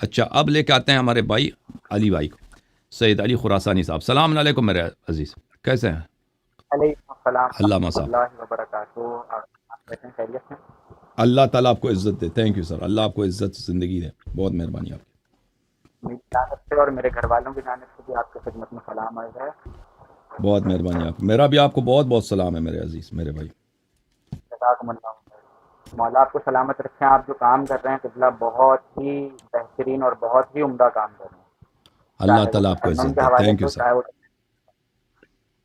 اچھا اب لے کے آتے ہیں ہمارے بھائی علی بھائی کو، سید علی خراسانی صاحب. السلام علیکم میرے عزیز، کیسے ہیں؟ علیکم السلام علامہ ورحمۃ صاحب، اللہ وبرکاتہ. آپ کیسے ہیں؟ خیریت سے؟ اللہ تعالیٰ آپ کو عزت دے. تھینک یو سر، اللہ آپ کو عزت زندگی دے، بہت مہربانی آپ کی. میری جانب سے اور میرے گھر والوں کی جانب سے بھی آپ کی خدمت میں سلام عرض ہے. بہت مہربانی آپ کی. میرا بھی آپ کو بہت بہت سلام ہے میرے عزیز، میرے بھائی. جزاکم اللہ خیر. مولا آپ کو سلامت رکھیں. آپ جو کام کر رہے ہیں قبلہ بہت ہی بہترین اور بہت ہی عمدہ کام کر رہے ہیں، اللہ چاہے وہ تعالیٰ آپ کو تسنن عزت کے دے. حوالے تھینک سے یو ہو، سر. چاہے وہ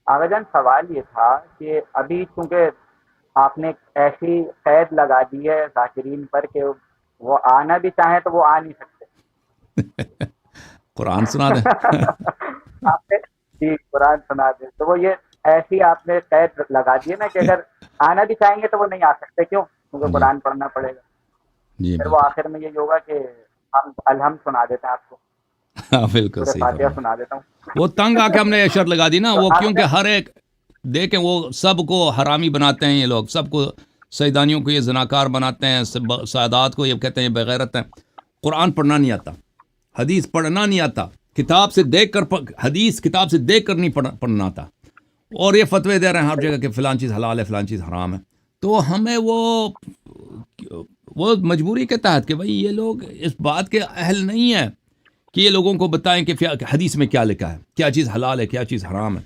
آغا جان. سوال یہ تھا کہ ابھی چونکہ آپ نے ایک ایسی قید لگا دی ہے ذاکرین پر کہ وہ آنا بھی چاہیں تو وہ آ نہیں سکتے. قرآن سنا دیں. آپ نے جی قرآن سنا دیں تو وہ یہ ایسی آپ نے قید لگا دی ہے نا کہ اگر آنا بھی چاہیں گے تو وہ نہیں آ سکتے. کیوں؟ کیونکہ جی قرآن پڑھنا پڑے گا. جی پھر وہ بالکل. آخر میں یہ ہوگا کہ ہم الحمد سنا دیتے ہیں آپ کو، ہاں بالکل سورہ صحیح فاتحہ فرمایا. سنا دیتا ہوں. وہ تنگ آ کے ہم نے یہ شرط لگا دی نا، تو وہ آپ کیونکہ ہر ایک دیکھیں وہ سب کو حرامی بناتے ہیں یہ لوگ، سب کو سیدانیوں کو یہ زناکار بناتے ہیں، سادات کو یہ کہتے ہیں یہ بغیرت ہیں. قرآن پڑھنا نہیں آتا، حدیث پڑھنا نہیں آتا، کتاب سے دیکھ کر حدیث کتاب سے دیکھ کر نہیں پڑھنا آتا، اور یہ فتوے دے رہے ہیں ہر جگہ کہ فلان چیز حلال ہے فلان چیز حرام ہے. تو ہمیں وہ مجبوری کے تحت کہ بھائی یہ لوگ اس بات کے اہل نہیں ہیں کہ یہ لوگوں کو بتائیں کہ حدیث میں کیا لکھا ہے، کیا چیز حلال ہے کیا چیز حرام ہے.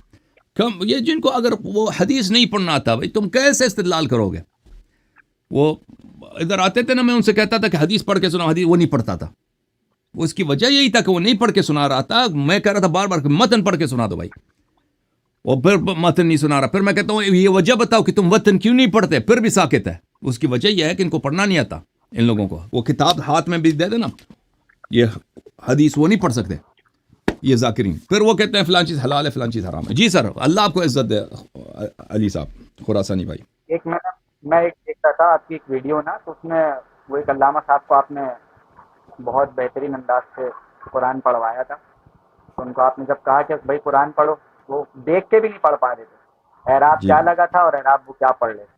یہ جن کو اگر وہ حدیث نہیں پڑھنا آتا بھائی تم کیسے استدلال کرو گے؟ وہ ادھر آتے تھے نا، میں ان سے کہتا تھا کہ حدیث پڑھ کے سنا، حدیث وہ نہیں پڑھتا تھا. اس کی وجہ یہی تھا کہ وہ نہیں پڑھ کے سنا رہا تھا. میں کہہ رہا تھا بار بار کہ متن پڑھ کے سنا دو بھائی، اور پھر متن نہیں سنا رہا. پھر میں کہتا ہوں یہ وجہ بتاؤ کہ تم متن کیوں نہیں پڑھتے، پھر بھی ساکت ہے. اس کی وجہ یہ ہے کہ ان کو پڑھنا نہیں آتا. ان لوگوں کو وہ کتاب ہاتھ میں بھی دے دے نا، یہ حدیث وہ نہیں پڑھ سکتے یہ ذاکرین. پھر وہ کہتے ہیں فلان چیز حلال ہے فلان چیز حرام ہے. جی سر، اللہ آپ کو عزت دے علی صاحب خراسانی بھائی. ایک میں ایک دیکھتا تھا آپ کی ایک ویڈیو نا، تو اس میں وہ ایک علامہ صاحب کو آپ نے بہت بہترین انداز سے قرآن پڑھوایا تھا. تو ان کو آپ نے جب کہا کہ بھائی قرآن پڑھو، وہ دیکھ کے بھی نہیں پڑھ پا رہے تھے، اعراب جی کیا لگا تھا اور اعراب وہ کیا پڑھ رہے تھے.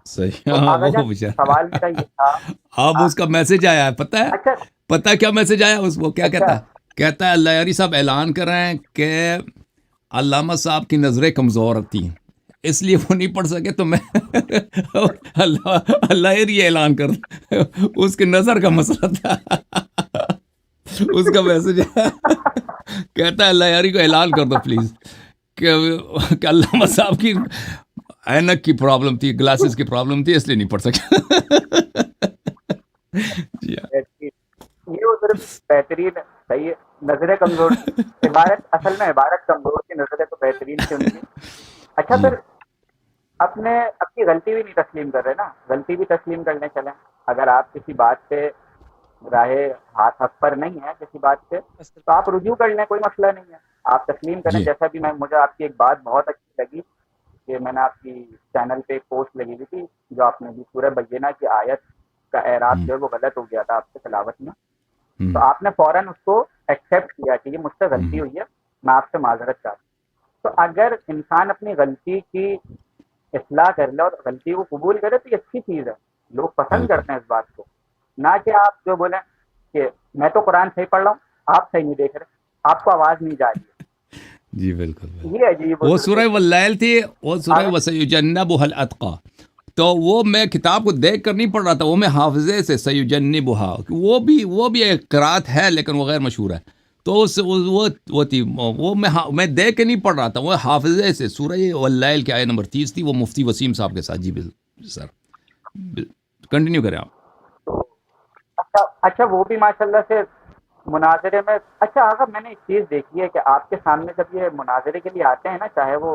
صحیح. تو ہاں آغا وہ جان بیچارہ، سوال میرا یہ تھا. اب اس کا میسج آیا ہے، پتہ ہے اچھا پتہ ہے کیا میسج آیا اس وہ کیا اچھا کہتا ہے؟ کہتا ہے اللہ یاری صاحب اعلان کر رہے ہیں کہ علامہ صاحب کی نظریں کمزور تھیں اس لیے وہ نہیں پڑھ سکے. تو میں اللہ یہ اعلان کر اس کی نظر کا مسئلہ تھا. اس کا میسج ہے، کہتا ہے اللہ یاری کو اعلان کر دو پلیز کہ علامہ صاحب کی اینک کی پرابلم تھی، گلاسز کی پرابلم تھی، اس لیے نہیں پڑھ سکا. جی ہاں. یہ ادھر بہترین ہے. صحیح ہے، نظریں کمزور تھی. عبارت اصل میں عبارت کمزور تھی، نظریں تو بہترین تھی ان کی. اچھا جی پھر اپنی غلطی بھی نہیں تسلیم کر رہے نا، غلطی بھی تسلیم کرنے چلیں. اگر آپ کسی بات پہ راہ ہاتھ حق پر نہیں ہے کسی بات پہ، تو آپ رجوع کر لیں، کوئی مسئلہ نہیں ہے. آپ تسلیم کریں. جی جیسا بھی مجھے آپ کی ایک بات بہت اچھی لگی کہ میں نے آپ کی چینل پہ ایک پوسٹ لگی ہوئی تھی جو آپ نے بھی سورہ بینہ کی آیت کا اعراب جو ہے وہ غلط ہو گیا تھا آپ سے تلاوت میں. تو آپ نے فوراً اس کو ایکسیپٹ کیا کہ یہ مجھ سے غلطی ہوئی ہے، میں آپ سے معذرت چاہتا ہوں. تو اگر انسان اپنی غلطی کی اصلاح کر لے اور غلطی کو قبول کرے تو یہ اچھی چیز ہے. لوگ پسند بالکل. کرتے ہیں اس بات کو، نہ کہ آپ جو بولیں کہ میں تو قرآن صحیح پڑھ رہا ہوں، آپ صحیح نہیں دیکھ رہے، آپ کو آواز نہیں جا رہی جی بالکل. ہے. یہ عجیب وہ ادھر سورہ واللیل تھی، وہ سورہ آگے. وسیجنبها الاتقى. تو وہ میں کتاب کو دیکھ کر نہیں پڑھ رہا تھا، وہ میں حافظے سے سیجنبها، وہ بھی ایک قرات ہے لیکن وہ غیر مشہور ہے. تو وہ تھی وہ میں دیکھ کے نہیں پڑھ رہا تھا، وہ حافظے سے سورہ واللیل کی آیت نمبر 30 تھی. وہ مفتی وسیم صاحب کے ساتھ. جی سر کنٹینیو کریں آپ. اچھا وہ بھی ماشاءاللہ سے مناظرے میں. اچھا آغا میں نے ایک چیز دیکھی ہے کہ آپ کے سامنے جب یہ مناظرے کے لیے آتے ہیں نا، چاہے وہ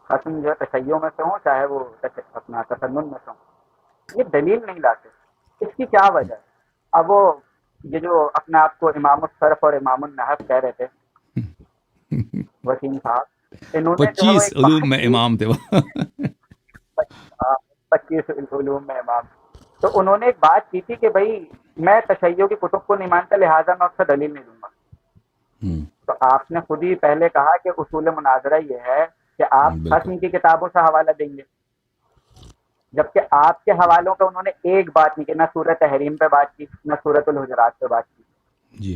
ختم جو ہے تشیع میں سے ہوں، چاہے وہ اپنا تسنن میں سے ہوں، یہ دلیل نہیں لاتے. اس کی کیا وجہ ہے؟ اب وہ یہ جو اپنے آپ کو امام الصرف اور امام النحو کہہ رہے تھے وسیم صاحب، انہوں نے جو ہے وہ 25 ایک علوم بات میں کی، امام تھے وہ. 25 علوم میں امام. تو انہوں نے ایک بات کی تھی کہ بھائی میں تشیع کی کتب کو نہیں مانتا، لہٰذا میں اس سے دلیل نہیں دوں گا. تو آپ نے خود ہی پہلے کہا کہ اصول مناظرہ یہ ہے کہ آپ بالکل. حسن کی کتابوں سے حوالہ دیں گے، جبکہ آپ کے حوالوں پہ انہوں نے ایک بات نہیں کی، نہ سورہ تحریم پہ بات کی، نہ سورۃ الحجرات پہ بات کی. جی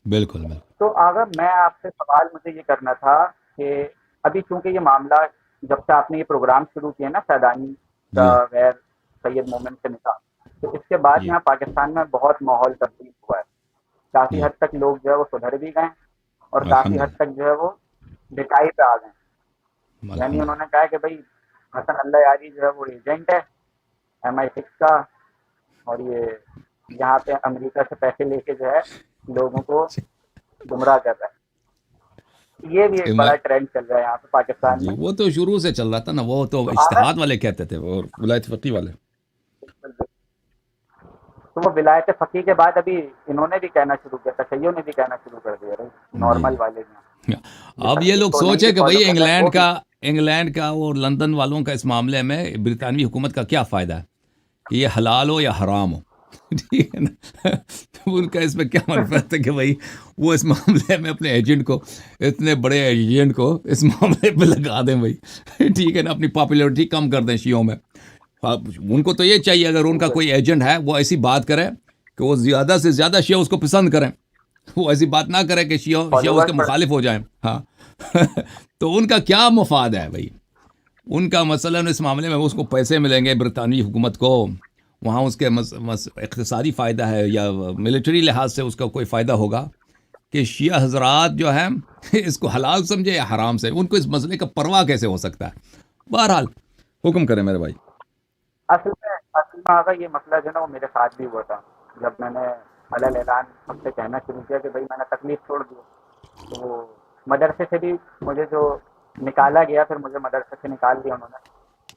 بالکل بالکل. تو آغا میں آپ سے سوال مجھے یہ کرنا تھا کہ ابھی چونکہ یہ معاملہ جب سے آپ نے یہ پروگرام شروع کیا نا سیدانی کا جی غیر سید مومن سے نکاح، تو اس کے بعد جی یہاں پاکستان میں بہت ماحول تبدیل ہوا ہے. کافی جی حد تک لوگ جو ہے وہ سدھر بھی گئے اور الحمد کافی حد تک جو ہے وہ ڈکائی پہ آ گئے. للہ یعنی الحمد انہوں نے کہا کہ بھائی حسن اللہ یاری جو ہے وہ ایجنٹ ہے MI6 کا، اور یہ یہاں پہ امریکہ سے پیسے لے کے جو ہے لوگوں کو گمراہ کر رہا ہے. یہ بھی ایک بڑا ٹرینڈ چل رہا ہے یہاں پہ پاکستان جی میں. وہ تو شروع سے چل رہا تھا نا، وہ تو تو آغا اجتہاد والے کہتے تھے وہ ولایت فقی والے. تو وہ ولایت فقی کے بعد ابھی انہوں نے بھی کہنا شروع کیا، تشیع نے بھی کہنا شروع کر دیا جی نارمل والے نے. اب یہ لوگ تو نہیں سوچے بھی کہ فالو بھائی کر رہے ہیں وہ انگلینڈ کا اور لندن والوں کا اس معاملے میں برطانوی حکومت کا کیا فائدہ ہے کہ یہ حلال ہو یا حرام ہو. ٹھیک ہے نا. تو ان کا اس میں کیا منفعت ہے کہ بھائی وہ اس معاملے میں اپنے ایجنٹ کو، اتنے بڑے ایجنٹ کو اس معاملے پہ لگا دیں بھائی. ٹھیک ہے نا، اپنی پاپولیرٹی کم کر دیں شیعوں میں. ان کو تو یہ چاہیے اگر ان کا کوئی ایجنٹ ہے وہ ایسی بات کرے کہ وہ زیادہ سے زیادہ شیعہ اس کو پسند کریں، وہ ایسی بات نہ کرے کہ شیعہ اس کے فالوورز پر. مخالف ہو جائیں. ہاں. تو ان کا کیا مفاد ہے بھائی؟ ان کا مثلاً اس معاملے میں اس کو پیسے ملیں گے برطانوی حکومت کو، وہاں اس کے اقتصادی فائدہ ہے یا ملٹری لحاظ سے اس کا کوئی فائدہ ہوگا کہ شیعہ حضرات جو ہیں اس کو حلال سمجھے یا حرام سے، ان کو اس مسئلے کا پرواہ کیسے ہو سکتا ہے؟ بہرحال حکم کریں میرے بھائی. اصل میں آگا یہ مسئلہ جو ہے نا وہ میرے ساتھ بھی ہوا تھا جب میں نے علل اعلان سب سے کہنا شروع کیا کہ بھائی میں نے تکلیف چھوڑ دی. تو وہ مدرسے سے بھی مجھے جو نکالا گیا، پھر مجھے مدرسے سے نکال دیا انہوں نے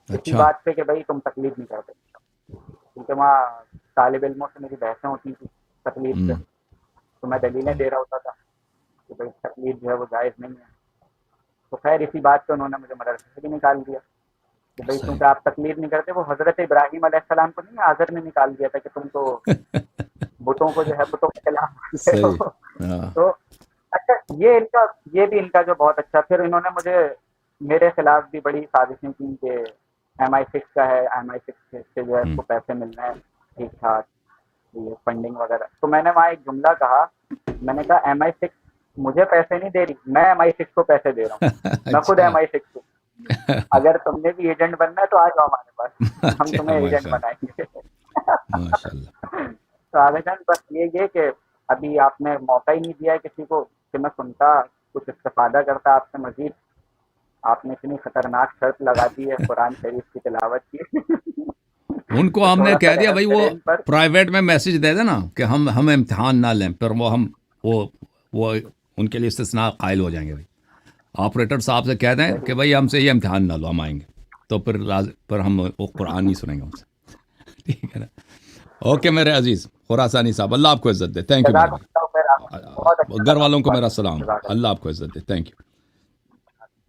اسی اچھا. بات پہ کہ بھائی تم تکلیف نہیں کرتے، کیونکہ وہاں طالب علموں سے میری بحثیں ہوتی تھی تکلیف سے، تو میں دلیلیں دے رہا ہوتا تھا کہ بھائی تکلیف جو ہے وہ جائز نہیں ہے. تو خیر اسی بات پہ انہوں نے مجھے مدرسے سے بھی نکال دیا کہ بھائی صحیح. کیونکہ آپ تکلیف نہیں کرتے. وہ حضرت ابراہیم علیہ السلام کو نہیں حاضر نے نکال دیا تھا کہ تم تو بتوں کو جو ہے بتوں کے خلاف مانتے صحیح. ہو. ہاں. تو اچھا یہ بھی ان کا جو بہت اچھا، پھر انہوں نے مجھے میرے خلاف بھی بڑی سازشیں کی کہ MI6 کا ہے، MI6 سے جو ہے اس کو پیسے ملنا ہے ٹھیک ٹھاک، یہ فنڈنگ وغیرہ. تو میں نے وہاں ایک جملہ کہا، میں نے کہا MI6 مجھے پیسے نہیں دے رہی، میں MI6 کو پیسے دے رہا ہوں. میں خود اچھا. MI6 کو، اگر تم نے بھی ایجنٹ بننا ہے تو آ جاؤ ہمارے پاس، ہم اچھا تمہیں ایجنٹ ماشاء بنائیں گے. اللہ ماشاء اللہ. تو آگے جان بس یہ کہ ابھی آپ نے موقع ہی نہیں دیا ہے کسی کو کہ میں سنتا کچھ استفادہ کرتا آپ سے مزید. آپ نے اتنی خطرناک شرط لگا دی ہے قرآن شریف کی تلاوت کی. ان کو تو ہم نے تھوڑا سا کہہ دیا رحم بھائی وہ کریں ان پر. پرائیویٹ میں میسج دے دینا کہ ہم امتحان نہ لیں، پھر وہ ان کے لیے استثناء قائل ہو جائیں گے. بھائی آپریٹر صاحب سے کہہ دیں کہ بھائی ہم سے یہ امتحان نہ لو، ہم آئیں گے، تو پھر ہم وہ قرآن نہیں سنیں گے ان سے. ٹھیک ہے نا. اوکے میرے عزیز خراسانی صاحب، اللہ آپ کو عزت دے. تھینک یو میرے جزاک بھائی. اللہ خیر. بہت اچھا گھر لگا والوں آپ کو بات میرا کریں. سلام. جزاک اللہ. اللہ آپ کو عزت دے. Thank you.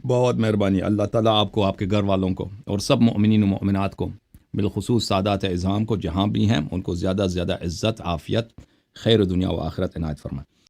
بہت مہربانی. اللہ تعالیٰ آپ کو، آپ کے گھر والوں کو اور سب مؤمنین و مؤمنات کو، بالخصوص سادات اعظام کو جہاں بھی ہیں، ان کو زیادہ سے زیادہ عزت، عافیت، خیر دنیا و آخرت عنایت فرمائے.